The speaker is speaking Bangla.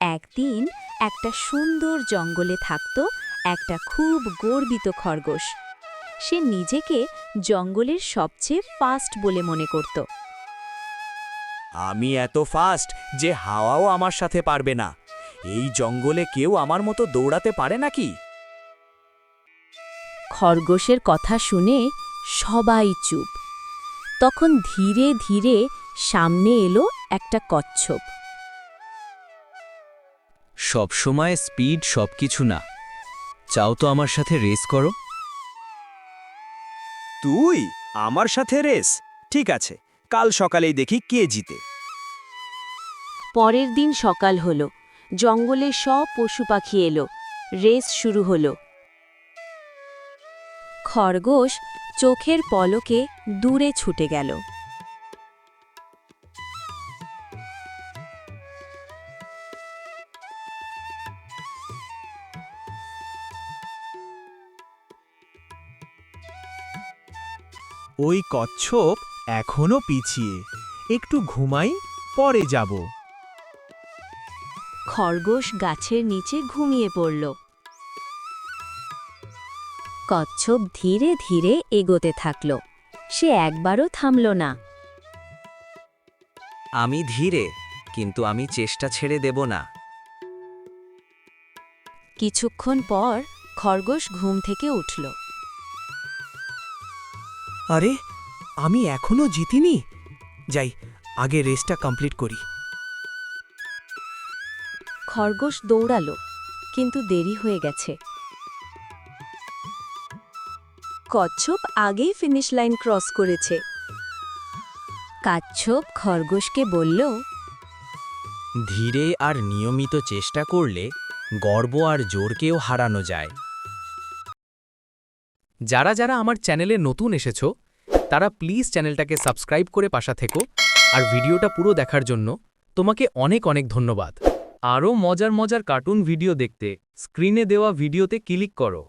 একদিন একটা সুন্দর জঙ্গলে থাকত একটা খুব গর্বিত খরগোশ। সে নিজেকে জঙ্গলের সবচেয়ে ফাস্ট বলে মনে করত। আমি এত ফাস্ট যে হাওয়াও আমার সাথে পারবে না। এই জঙ্গলে কেউ আমার মতো দৌড়াতে পারে নাকি? খরগোশের কথা শুনে সবাই চুপ। তখন ধীরে ধীরে সামনে এলো একটা কচ্ছপ। সবসময় স্পিড সবকিছু না, চাও তো আমার সাথে রেস করো? তুই আমার সাথে রেস? ঠিক আছে, কাল সকালেই দেখি কে জিতে। পরের দিন সকাল হলো, জঙ্গলে সব পশু পাখি এলো, রেস শুরু হলো। খরগোশ চোখের পলকে দূরে ছুটে গেল। ওই কচ্ছপ এখনো পিছিয়ে, একটু ঘুমাই, পরে যাব। খরগোশ গাছের নিচে ঘুমিয়ে পড়ল। কচ্ছপ ধীরে ধীরে এগোতে থাকল। সে একবারও থামল না। আমি ধীরে, কিন্তু আমি চেষ্টা ছেড়ে দেব না। কিছুক্ষণ পর খরগোশ ঘুম থেকে উঠল। আরে, আমি এখনো জিতিনি। যাই, আগে রেসটা কমপ্লিট করি। খরগোশ দৌড়ালো, কিন্তু দেরি হয়ে গেছে। কচ্ছপ আগেই ফিনিশ লাইন ক্রস করেছে। কচ্ছপ খরগোশকে বলল, ধীরে আর নিয়মিত চেষ্টা করলে গর্ব আর জোরকেও হারানো যায়। যারা যারা আমার চ্যানেলে নতুন এসেছো তারা প্লিজ চ্যানেলটাকে সাবস্ক্রাইব করে পাশা থেকো, আর ভিডিওটা পুরো দেখার জন্য তোমাকে অনেক অনেক ধন্যবাদ। আরও মজার মজার কার্টুন ভিডিও দেখতে স্ক্রিনে দেওয়া ভিডিওতে ক্লিক করো।